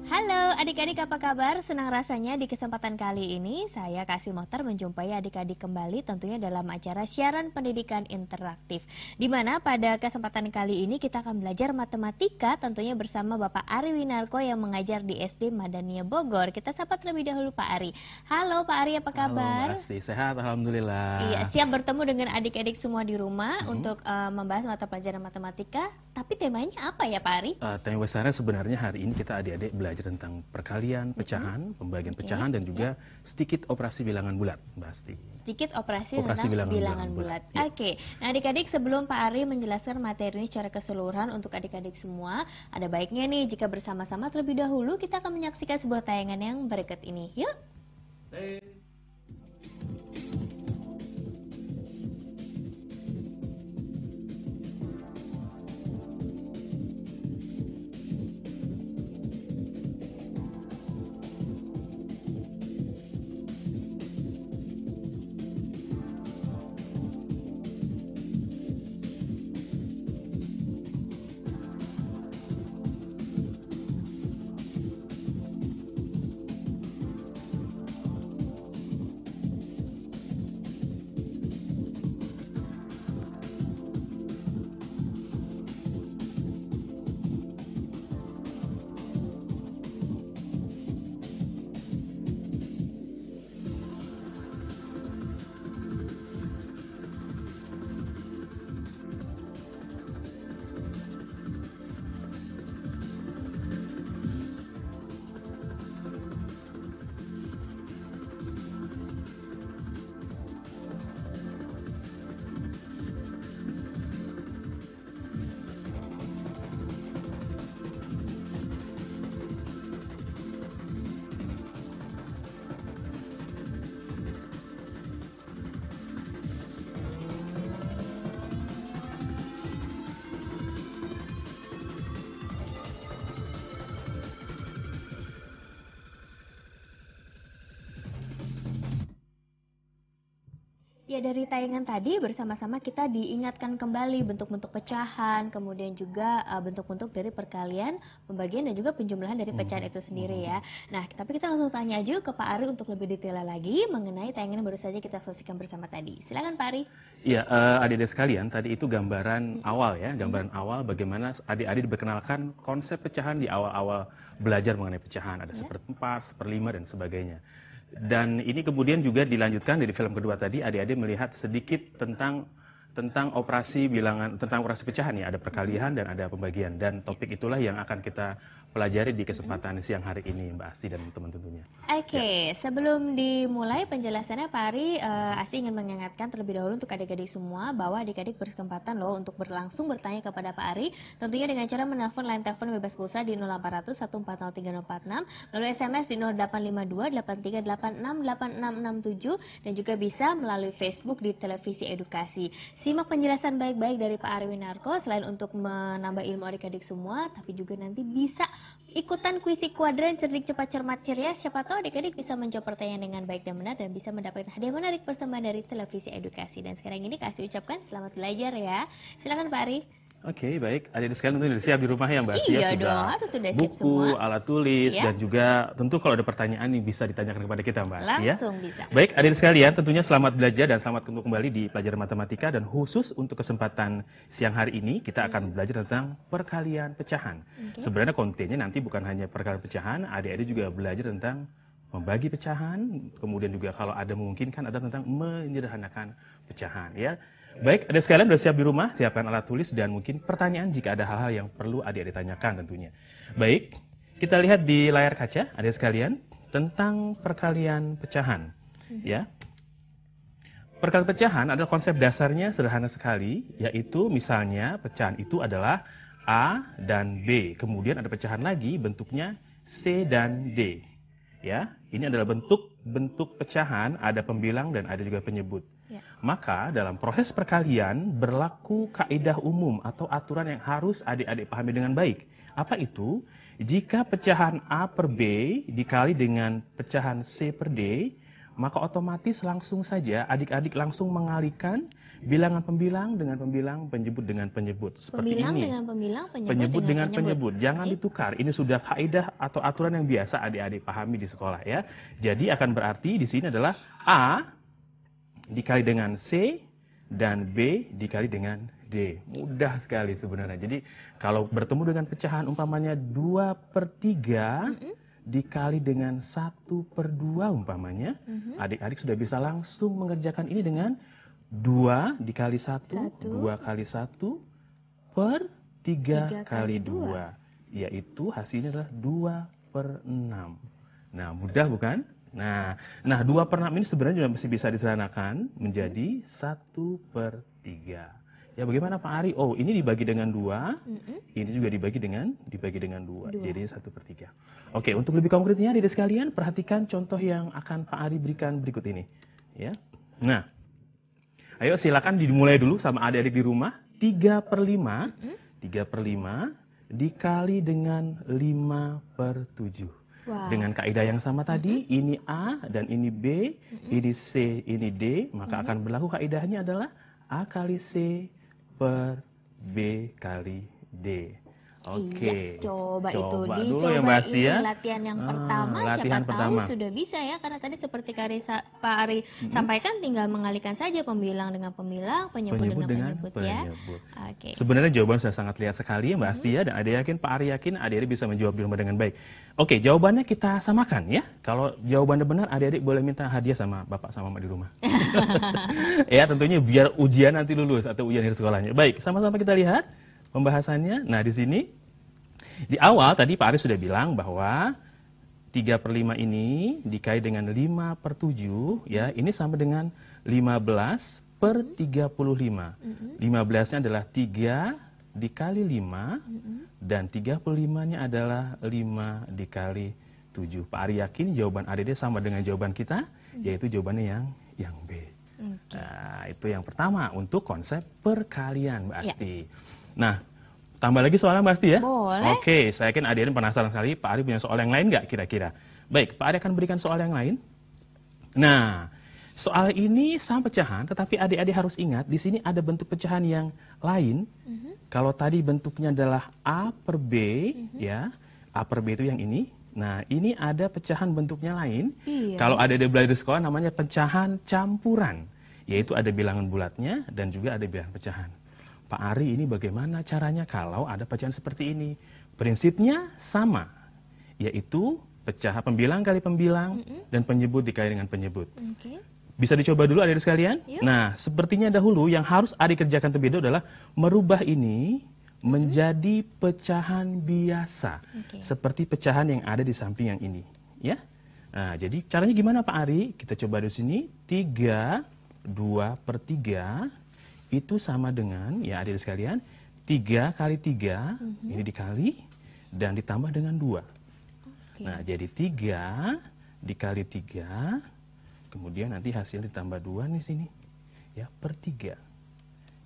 Halo adik-adik, apa kabar? Senang rasanya di kesempatan kali ini saya Kasih Mohtar menjumpai adik-adik kembali tentunya dalam acara siaran pendidikan interaktif. Di mana pada kesempatan kali ini kita akan belajar matematika tentunya bersama Bapak Ari Winarko yang mengajar di SD Madania Bogor. Kita sapa terlebih dahulu Pak Ari. Halo Pak Ari, apa kabar? Halo Mbak Asti, sehat alhamdulillah. Iya, siap bertemu dengan adik-adik semua di rumah untuk membahas mata pelajaran matematika. Tapi temanya apa ya Pak Ari? Tema besarnya sebenarnya hari ini kita adik-adik belajar tentang perkalian, pecahan, pembagian pecahan, dan juga sedikit operasi bilangan bulat, Mbak Asti. Sedikit operasi tentang bilangan bulat. Ya. Oke, nah adik-adik sebelum Pak Ari menjelaskan materi ini secara keseluruhan untuk adik-adik semua, ada baiknya nih jika bersama-sama terlebih dahulu kita akan menyaksikan sebuah tayangan yang berikut ini. Yuk! Ya, dari tayangan tadi bersama-sama kita diingatkan kembali bentuk-bentuk pecahan, kemudian juga bentuk-bentuk dari perkalian, pembagian dan juga penjumlahan dari pecahan itu sendiri ya. Nah, tapi kita langsung tanya aja ke Pak Ari untuk lebih detail lagi mengenai tayangan yang baru saja kita saksikan bersama tadi. Silakan Pak Ari. Iya, adik-adik sekalian, tadi itu gambaran awal ya, gambaran awal bagaimana adik-adik diperkenalkan konsep pecahan di awal-awal belajar mengenai pecahan. Ada seperempat, seperlima dan sebagainya. Dan ini kemudian juga dilanjutkan dari film kedua tadi, adik-adik melihat sedikit tentang operasi bilangan, tentang operasi pecahan ya, ada perkalian dan ada pembagian, dan topik itulah yang akan kita pelajari di kesempatan siang hari ini Mbak Asti dan teman tentunya. Oke, sebelum dimulai penjelasannya Pak Ari, Asti ingin mengingatkan terlebih dahulu untuk adik-adik semua bahwa adik-adik berkesempatan loh untuk langsung bertanya kepada Pak Ari, tentunya dengan cara menelpon line telepon bebas pulsa di 0800 140 3046, lalu SMS di 0852 8386 8667 dan juga bisa melalui Facebook di Televisi Edukasi. Simak penjelasan baik-baik dari Pak Ari Winarko selain untuk menambah ilmu adik-adik semua, tapi juga nanti bisa ikutan kuisi kuadran cerdik cepat cermat ceria. Siapa tahu adik-adik bisa menjawab pertanyaan dengan baik dan benar dan bisa mendapatkan hadiah menarik persembahan dari Televisi Edukasi. Dan sekarang ini kasih ucapkan selamat belajar ya. Silakan Pak Ari. Oke, baik. Adik-adik sekalian tentu sudah siap di rumah ya Mbak Asti? Iya dong, harus sudah siap buku, semua. alat tulis, Ya. dan juga tentu kalau ada pertanyaan nih bisa ditanyakan kepada kita Mbak Asti ya. Langsung bisa. Baik, adik-adik sekalian, tentunya selamat belajar dan selamat ketemu kembali di pelajaran matematika, dan khusus untuk kesempatan siang hari ini kita akan belajar tentang perkalian pecahan. Sebenarnya kontennya nanti bukan hanya perkalian pecahan, adik-adik juga belajar tentang membagi pecahan, kemudian juga kalau ada memungkinkan ada tentang menyederhanakan pecahan ya. Baik, adik sekalian sudah siap di rumah, siapkan alat tulis dan mungkin pertanyaan jika ada hal-hal yang perlu adik-adik tanyakan tentunya. Baik, kita lihat di layar kaca adik sekalian tentang perkalian pecahan ya. Perkalian pecahan adalah konsep dasarnya sederhana sekali, yaitu misalnya pecahan itu adalah A dan B. Kemudian ada pecahan lagi bentuknya C dan D. Ya, ini adalah bentuk pecahan, ada pembilang dan ada juga penyebut. Ya. Maka dalam proses perkalian berlaku kaidah umum atau aturan yang harus adik-adik pahami dengan baik. Apa itu? Jika pecahan A per B dikali dengan pecahan C per D, maka otomatis langsung saja adik-adik langsung mengalihkan bilangan pembilang dengan pembilang, penyebut dengan penyebut. Seperti Pembilang ini. dengan pembilang, Penyebut dengan penyebut. Jangan Oke. ditukar. Ini sudah kaidah atau aturan yang biasa adik-adik pahami di sekolah ya. Jadi akan berarti di sini adalah A dikali dengan C dan B dikali dengan D. Mudah sekali sebenarnya. Jadi kalau bertemu dengan pecahan umpamanya 2/3 dikali dengan 1/2 umpamanya, adik-adik sudah bisa langsung mengerjakan ini dengan 2 dikali 1, 2 kali 1 per 3 kali 2. Yaitu hasilnya adalah 2/6. Nah, mudah bukan? Nah 2/6 ini sebenarnya juga masih bisa disederhanakan menjadi 1/3. Ya bagaimana Pak Ari? Oh ini dibagi dengan 2, ini juga dibagi dengan 2. Jadi 1/3. Oke, untuk lebih konkretnya adik sekalian, perhatikan contoh yang akan Pak Ari berikan berikut ini. Ya. Nah, ayo silakan dimulai dulu sama adik-adik di rumah. 3/5 dikali dengan 5/7. Wow. Dengan kaidah yang sama tadi, ini A dan ini B, ini C, ini D, maka akan berlaku kaidahnya adalah A kali C per B kali D. Oke. Iya, coba itu dulu dicoba ya Mbak Asti ya. latihan yang pertama, latihan siapa pertama. tahu sudah bisa ya, karena tadi seperti Pak Ari sampaikan, tinggal mengalihkan saja pembilang dengan pembilang, penyebut dengan penyebut ya. Oke. Sebenarnya jawaban sudah sangat lihat sekali ya Mbak Asti ya, dan adik yakin, Pak Ari yakin adik-adik bisa menjawab di rumah dengan baik. Oke, jawabannya kita samakan ya. Kalau jawabannya benar, adik-adik boleh minta hadiah sama Bapak sama Mama di rumah. Ya, tentunya biar ujian nanti lulus atau ujian akhir sekolahnya. Baik, sama-sama kita lihat pembahasannya. Nah, di sini di awal tadi Pak Ari sudah bilang bahwa 3/5 ini dikali dengan 5/7 ya, ini sama dengan 15/35. 15-nya adalah 3 dikali 5 dan 35-nya adalah 5 dikali 7. Pak Ari yakin jawaban adik sama dengan jawaban kita, yaitu jawabannya yang B. Nah, itu yang pertama untuk konsep perkalian Mbak Asti. Nah, tambah lagi soalnya Mbak Asti ya? Boleh. Oke, saya yakin adik-adik penasaran sekali, Pak Ari punya soal yang lain nggak kira-kira? Baik, Pak Ari akan berikan soal yang lain. Nah, soal ini sama pecahan, tetapi adik-adik harus ingat, di sini ada bentuk pecahan yang lain. Kalau tadi bentuknya adalah A per B, ya, A per B itu yang ini. Nah, ini ada pecahan bentuknya lain. Iya. Kalau adik-adik belajar di sekolah namanya pecahan campuran, yaitu ada bilangan bulatnya dan juga ada bilangan pecahan. Pak Ari, ini bagaimana caranya kalau ada pecahan seperti ini? Prinsipnya sama, yaitu pecahan pembilang kali pembilang dan penyebut dikali dengan penyebut. Bisa dicoba dulu adik-adik sekalian? Yuk. Nah, sepertinya dahulu yang harus adik kerjakan terlebih dahulu adalah merubah ini menjadi pecahan biasa. Seperti pecahan yang ada di samping yang ini. Ya. Nah, jadi caranya gimana Pak Ari? Kita coba di sini. 3, 2/3 itu sama dengan, ya adik sekalian, 3 kali 3, ini dikali, dan ditambah dengan 2. Nah, jadi 3 dikali 3, kemudian nanti hasil ditambah 2 di sini. Ya, per 3.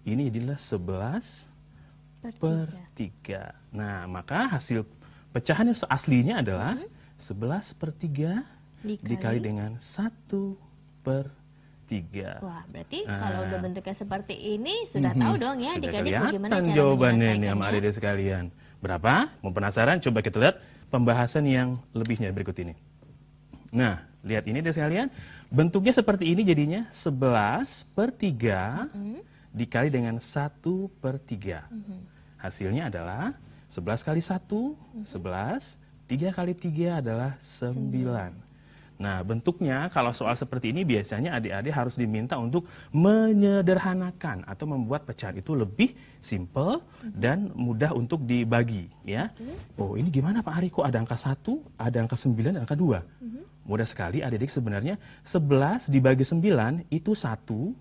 Ini jadilah 11/3. Nah, maka hasil pecahan yang aslinya adalah 11/3 dikali dengan 1/3. Wah, berarti kalau udah bentuknya seperti ini, sudah tahu dong ya adik-adik bagaimana cara jawabannya nih sama menyelesaikannya. adik sekalian. Berapa? Mau penasaran? Coba kita lihat pembahasan yang lebihnya berikut ini. Nah, lihat ini adik sekalian. Bentuknya seperti ini jadinya 11/3 dikali dengan 1/3. Hasilnya adalah 11 kali 1, 11. 3 kali 3 adalah 9. Nah, bentuknya kalau soal seperti ini biasanya adik-adik harus diminta untuk menyederhanakan atau membuat pecahan itu lebih simple dan mudah untuk dibagi, ya. Oh, ini gimana Pak Ari? Kok ada angka 1, ada angka 9, dan angka 2? Mudah sekali adik-adik sebenarnya. 11 dibagi 9 itu 1,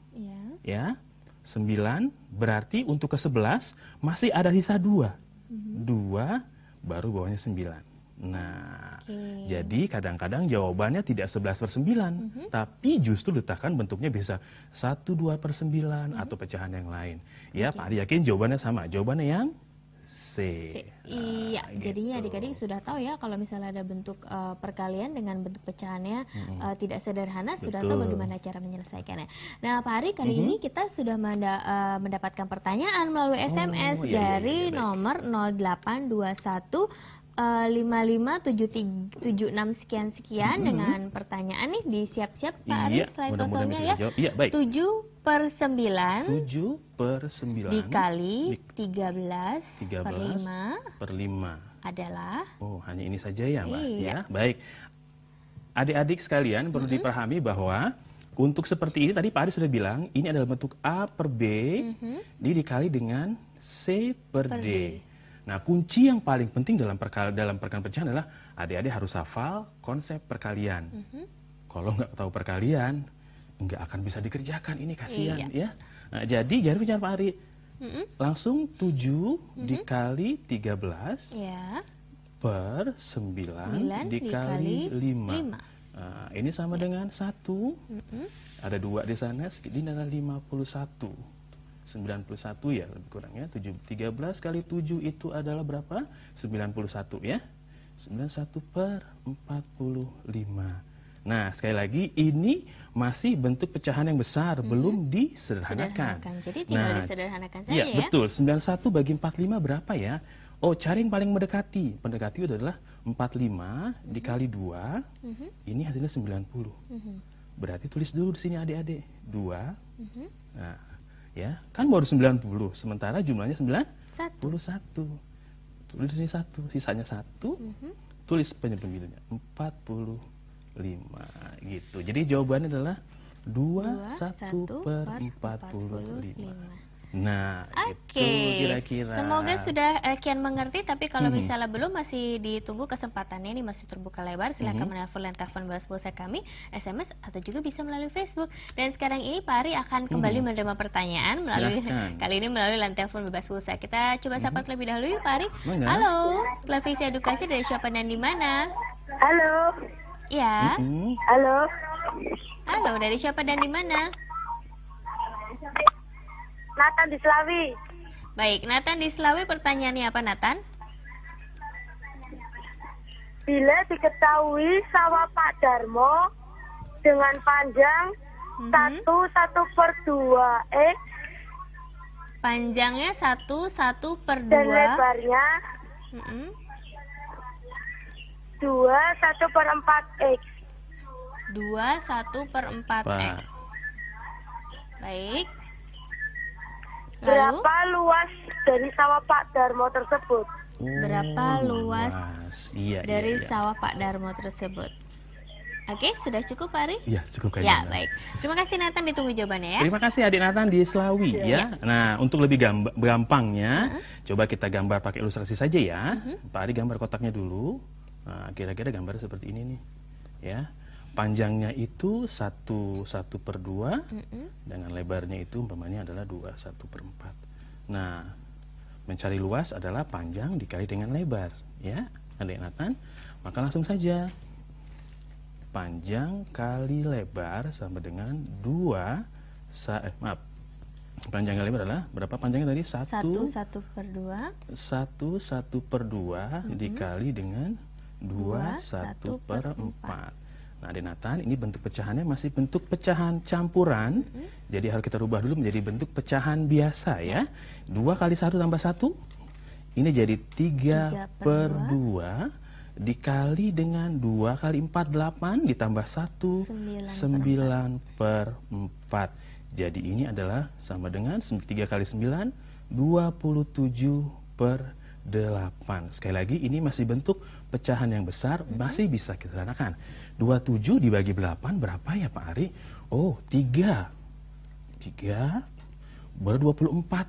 ya. 9 berarti untuk ke 11 masih ada sisa 2. 2 baru bawahnya 9. Nah, jadi kadang-kadang jawabannya tidak 11/9, tapi justru letakkan bentuknya bisa 1/2/9 atau pecahan yang lain. Ya, Pak Ari yakin jawabannya sama. Jawabannya yang C. Iya, jadinya gitu. adik-adik sudah tahu ya kalau misalnya ada bentuk perkalian dengan bentuk pecahannya tidak sederhana, sudah tahu Betul. bagaimana cara menyelesaikannya. Nah, Pak Ari, kali ini kita sudah mendapatkan pertanyaan melalui SMS Oh, iya, dari baik. nomor 0821 557776 sekian dengan pertanyaan nih, disiap-siap Pak Ari Iya, slide mudah-mudahan kosongnya bisa ya. dijawab. Iya, baik. 7/9 7/9 dikali 13 per 13 5 per 5. adalah Oh, hanya ini saja ya, Mbak? Iya. Ya, baik. Adik-adik sekalian perlu dipahami bahwa untuk seperti ini tadi Pak Ari sudah bilang, ini adalah bentuk A per B dikali dengan C per Per D. D. Nah, kunci yang paling penting dalam perkalian pecahan adalah adik-adik harus hafal konsep perkalian. Kalau nggak tahu perkalian, nggak akan bisa dikerjakan. Ini kasihan ya. Nah, jadi jangan Pak Ari. Langsung 7 dikali 13 ya per 9 dikali 5. Nah, ini sama dengan 1. Ada 2 di sana, ini adalah 51. 91 ya lebih kurangnya. 13 kali 7 itu adalah berapa? 91 ya. 91 per 45. Nah, sekali lagi ini masih bentuk pecahan yang besar, belum disederhanakan. Jadi tinggal disederhanakan saja ya. ya. Betul, 91 bagi 45 berapa ya? Oh, cari yang paling mendekati. Mendekati adalah 45 dikali 2, ini hasilnya 90. Berarti tulis dulu di sini adik-adik, 2. Nah, ya, kan baru 90, sementara jumlahnya 91. Tulis di sini 1, sisanya 1. Tulis penyebabnya 45 gitu. Jadi jawabannya adalah 21 per 45. Nah, Oke, itu kira-kira. semoga sudah kian mengerti. Tapi kalau misalnya belum, masih ditunggu kesempatannya, ini masih terbuka lebar. Silahkan menelpon dan telepon balas pulsa kami, SMS, atau juga bisa melalui Facebook. Dan sekarang ini Pak Ari akan kembali menerima pertanyaan melalui kali ini melalui lantai telepon bebas pulsa. Kita coba sapa terlebih dahulu yuk Pak Ari. Halo, televisi edukasi dari siapa dan di mana? Halo. Ya. Halo. Halo, dari siapa dan di mana? Nathan di Slawi. Baik, Nathan di Slawi, pertanyaannya apa Nathan? Bila diketahui sawah Pak Darmo dengan panjang 1/2 Panjangnya 1/2 dan lebarnya 2/1/4 X. 2/1/4 X. Baik. Lalu, Berapa luas dari sawah Pak Darmo tersebut? berapa luas dari iya. sawah Pak Darmo tersebut? Oke, sudah cukup Pak Ari? Iya, cukup Ya, kayaknya. baik. Terima kasih Nathan, ditunggu jawabannya ya. Terima kasih adik Nathan di Slawi ya. Nah, untuk lebih gampangnya, coba kita gambar pakai ilustrasi saja ya. Pak Ari gambar kotaknya dulu. Nah, kira-kira gambar seperti ini nih. Ya. Panjangnya itu 1/1/2 dengan lebarnya itu umpamanya adalah 2/1/4. Nah, mencari luas adalah panjang dikali dengan lebar, ya, adik Nathan. Maka langsung saja panjang kali lebar sama dengan 2 panjang kali lebar adalah berapa panjangnya tadi? 1/1/2 1/1/2 dikali dengan 2/1/4. Nah, adik Nathan, ini bentuk pecahannya masih bentuk pecahan campuran. Jadi harus kita rubah dulu menjadi bentuk pecahan biasa ya. 2 kali 1 tambah 1. Ini jadi 3/2 dikali dengan 2 kali 4, 8 ditambah 1, 9/4. Jadi ini adalah sama dengan 3 kali 9, 27/8. Sekali lagi ini masih bentuk pecahan yang besar, masih bisa kita sederhanakan. 27 dibagi 8 berapa ya Pak Ari? Oh, 3 baru 24.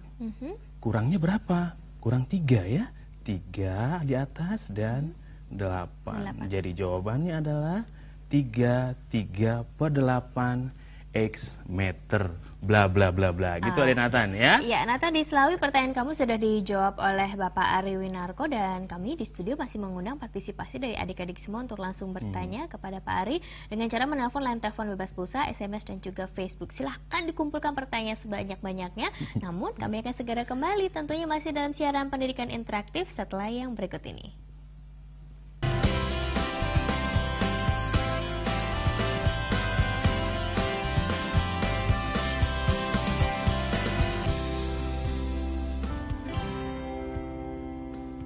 Kurangnya berapa? Kurang 3 ya. 3 di atas dan 8. Jadi jawabannya adalah 3/8 X meter bla bla bla bla gitu ada Nathan ya. Ya, Nathan di Selawi pertanyaan kamu sudah dijawab oleh Bapak Ari Winarko dan kami di studio masih mengundang partisipasi dari adik-adik semua untuk langsung bertanya kepada Pak Ari dengan cara menelpon line telepon bebas pulsa, SMS dan juga Facebook. Silahkan dikumpulkan pertanyaan sebanyak-banyaknya. Namun kami akan segera kembali tentunya masih dalam siaran pendidikan interaktif setelah yang berikut ini.